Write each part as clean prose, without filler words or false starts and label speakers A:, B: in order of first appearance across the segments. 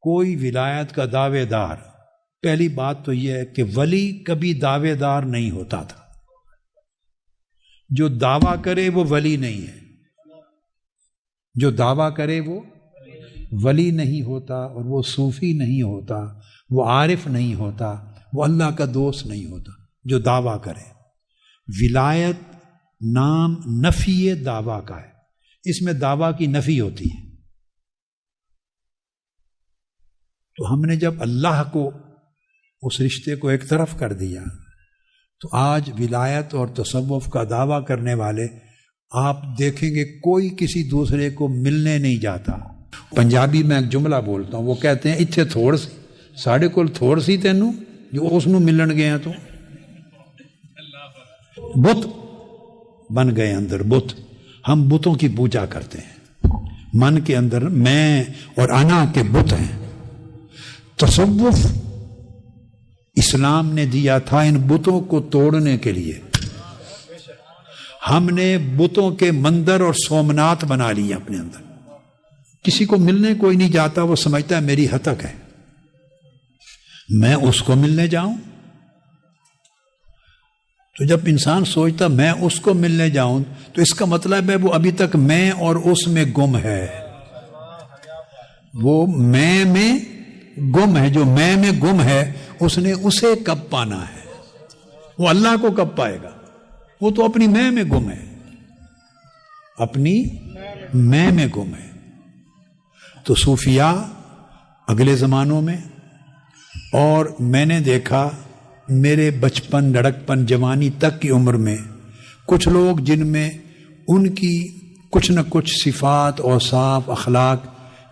A: کوئی ولایت کا دعوے دار، پہلی بات تو یہ ہے کہ ولی کبھی دعوے دار نہیں ہوتا تھا. جو دعویٰ کرے وہ ولی نہیں ہے، جو دعویٰ کرے وہ ولی نہیں ہوتا، اور وہ صوفی نہیں ہوتا، وہ عارف نہیں ہوتا، وہ اللہ کا دوست نہیں ہوتا جو دعویٰ کرے. ولایت نام نفی دعویٰ کا ہے، اس میں دعویٰ کی نفی ہوتی ہے. تو ہم نے جب اللہ کو، اس رشتے کو ایک طرف کر دیا، تو آج ولایت اور تصوف کا دعویٰ کرنے والے آپ دیکھیں گے کوئی کسی دوسرے کو ملنے نہیں جاتا. پنجابی میں ایک جملہ بولتا ہوں، وہ کہتے ہیں اتھے تھوڑ سی، ساڑھے کول تھوڑ سی تینوں جو اس نو ملن گئے ہیں. تو بت بن گئے اندر، بت. ہم بتوں کی پوجا کرتے ہیں، من کے اندر میں اور انا کے بت ہیں. تصوف اسلام نے دیا تھا ان بتوں کو توڑنے کے لیے. ہم نے بتوں کے مندر اور سومنات بنا لیے اپنے اندر. کسی کو ملنے کوئی نہیں جاتا، وہ سمجھتا ہے میری ہتک ہے، میں اس کو ملنے جاؤں. تو جب انسان سوچتا میں اس کو ملنے جاؤں، تو اس کا مطلب ہے وہ ابھی تک میں اور اس میں گم ہے. وہ میں گم ہے، جو میں گم ہے اس نے اسے کب پانا ہے؟ وہ اللہ کو کب پائے گا؟ وہ تو اپنی میں گم ہے، اپنی میں گم ہے. تو صوفیاء اگلے زمانوں میں، اور میں نے دیکھا میرے بچپن، لڑکپن، جوانی تک کی عمر میں کچھ لوگ جن میں ان کی کچھ نہ کچھ صفات، اوصاف، اخلاق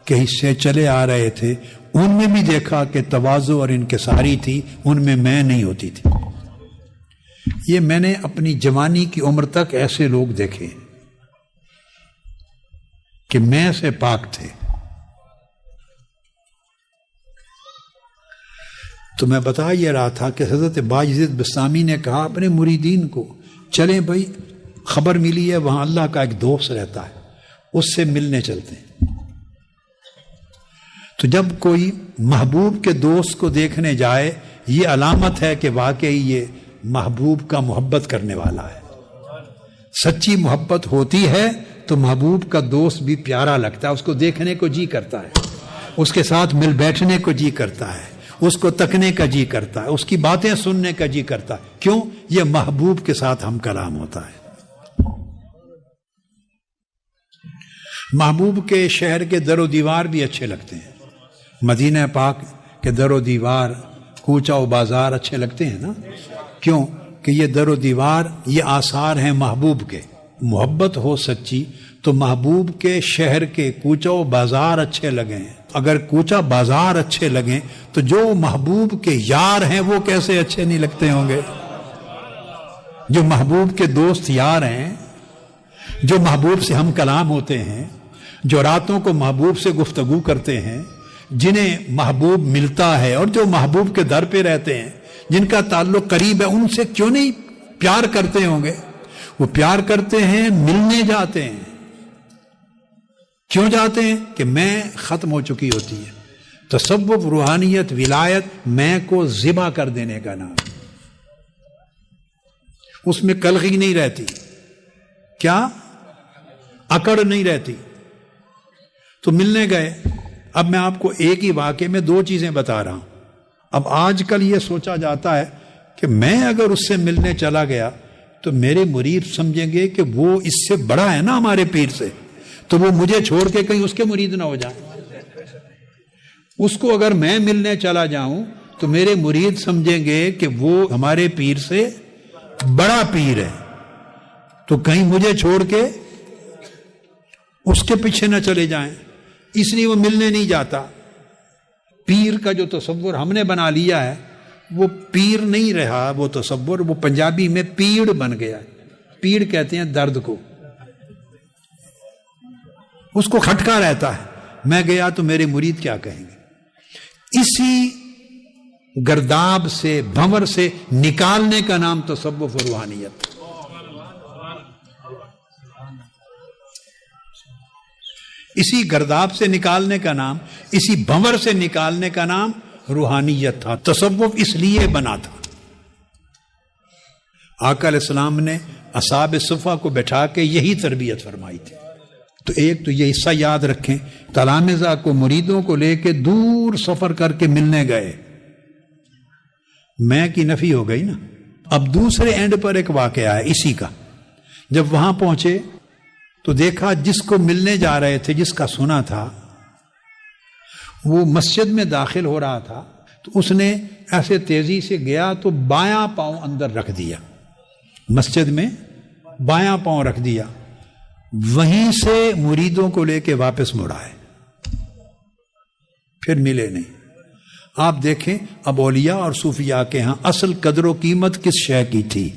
A: کے حصے چلے آ رہے تھے، ان میں بھی دیکھا کہ تواضع اور انکساری تھی، ان میں نہیں ہوتی تھی. یہ میں نے اپنی جوانی کی عمر تک ایسے لوگ دیکھے کہ میں سے پاک تھے. تو میں بتا یہ رہا تھا کہ حضرت باجزید بسطامی نے کہا اپنے مریدین کو، چلیں بھائی، خبر ملی ہے وہاں اللہ کا ایک دوست رہتا ہے، اس سے ملنے چلتے ہیں. تو جب کوئی محبوب کے دوست کو دیکھنے جائے، یہ علامت ہے کہ واقعی یہ محبوب کا محبت کرنے والا ہے. سچی محبت ہوتی ہے تو محبوب کا دوست بھی پیارا لگتا ہے، اس کو دیکھنے کو جی کرتا ہے، اس کے ساتھ مل بیٹھنے کو جی کرتا ہے، اس کو تکنے کا جی کرتا ہے، اس کی باتیں سننے کا جی کرتا ہے. کیوں؟ یہ محبوب کے ساتھ ہم کلام ہوتا ہے. محبوب کے شہر کے در و دیوار بھی اچھے لگتے ہیں. مدینہ پاک کے در و دیوار، کوچہ و بازار اچھے لگتے ہیں نا. کیوں؟ کہ یہ در و دیوار، یہ آثار ہیں محبوب کے. محبت ہو سچی تو محبوب کے شہر کے کوچہ و بازار اچھے لگیں. اگر کوچہ بازار اچھے لگیں تو جو محبوب کے یار ہیں وہ کیسے اچھے نہیں لگتے ہوں گے؟ جو محبوب کے دوست یار ہیں، جو محبوب سے ہم کلام ہوتے ہیں، جو راتوں کو محبوب سے گفتگو کرتے ہیں، جنہیں محبوب ملتا ہے اور جو محبوب کے در پہ رہتے ہیں، جن کا تعلق قریب ہے، ان سے کیوں نہیں پیار کرتے ہوں گے؟ وہ پیار کرتے ہیں، ملنے جاتے ہیں. کیوں جاتے ہیں؟ کہ میں ختم ہو چکی ہوتی ہے. تصوف، روحانیت، ولایت میں کو ذبح کر دینے کا نام. اس میں کلغی نہیں رہتی، کیا اکڑ نہیں رہتی. تو ملنے گئے. اب میں آپ کو ایک ہی واقعے میں دو چیزیں بتا رہا ہوں. اب آج کل یہ سوچا جاتا ہے کہ میں اگر اس سے ملنے چلا گیا تو میرے مرید سمجھیں گے کہ وہ اس سے بڑا ہے نا ہمارے پیر سے، تو وہ مجھے چھوڑ کے کہیں اس کے مرید نہ ہو جائیں. اس کو اگر میں ملنے چلا جاؤں تو میرے مرید سمجھیں گے کہ وہ ہمارے پیر سے بڑا پیر ہے، تو کہیں مجھے چھوڑ کے اس کے پیچھے نہ چلے جائیں. اس لیے وہ ملنے نہیں جاتا. پیر کا جو تصور ہم نے بنا لیا ہے وہ پیر نہیں رہا. وہ تصور وہ پنجابی میں پیڑ بن گیا. پیڑ کہتے ہیں درد کو. اس کو کھٹکا رہتا ہے، میں گیا تو میرے مرید کیا کہیں گے. اسی گرداب سے، بھنور سے نکالنے کا نام تصوف و روحانیت. اسی گرداب سے نکالنے کا نام، اسی بھنور سے نکالنے کا نام روحانیت تھا. تصوف اس لیے بنا تھا. آقا علیہ السلام نے اصحاب صفہ کو بٹھا کے یہی تربیت فرمائی تھی. تو ایک تو یہ حصہ یاد رکھیں، تلامذہ کو، مریدوں کو لے کے دور سفر کر کے ملنے گئے، میں کی نفی ہو گئی نا. اب دوسرے اینڈ پر ایک واقعہ ہے اسی کا. جب وہاں پہنچے تو دیکھا جس کو ملنے جا رہے تھے، جس کا سنا تھا، وہ مسجد میں داخل ہو رہا تھا. تو اس نے ایسے تیزی سے گیا تو بایاں پاؤں اندر رکھ دیا، مسجد میں بایاں پاؤں رکھ دیا. وہیں سے مریدوں کو لے کے واپس مڑ آئے، پھر ملے نہیں. آپ دیکھیں اب اولیاء اور صوفیاء کے ہاں اصل قدر و قیمت کس شے کی تھی.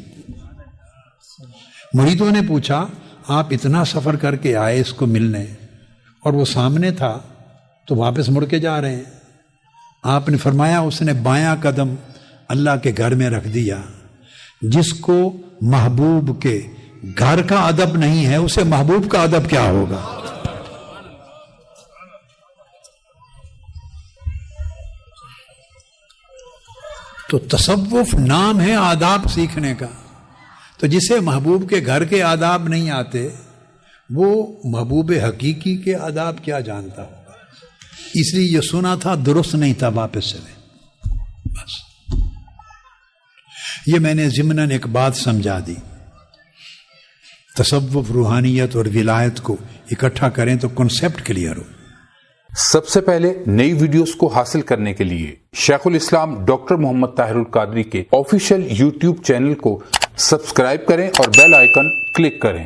A: مریدوں نے پوچھا آپ اتنا سفر کر کے آئے اس کو ملنے، اور وہ سامنے تھا تو واپس مڑ کے جا رہے ہیں. آپ نے فرمایا اس نے بایاں قدم اللہ کے گھر میں رکھ دیا. جس کو محبوب کے گھر کا ادب نہیں ہے اسے محبوب کا ادب کیا ہوگا. تو تصوف نام ہے آداب سیکھنے کا. تو جسے محبوب کے گھر کے آداب نہیں آتے وہ محبوب حقیقی کے آداب کیا جانتا ہوگا. اس لیے یہ سنا تھا درست نہیں تھا، واپس چلے. بس یہ میں نے ضمناً ایک بات سمجھا دی. تصوف، روحانیت اور ولایت کو اکٹھا کریں تو کنسپٹ کلیئر ہو.
B: سب سے پہلے نئی ویڈیوز کو حاصل کرنے کے لیے شیخ الاسلام ڈاکٹر محمد طاہر القادری کے آفیشیل یوٹیوب چینل کو سبسکرائب کریں اور بیل آئیکن کلک کریں.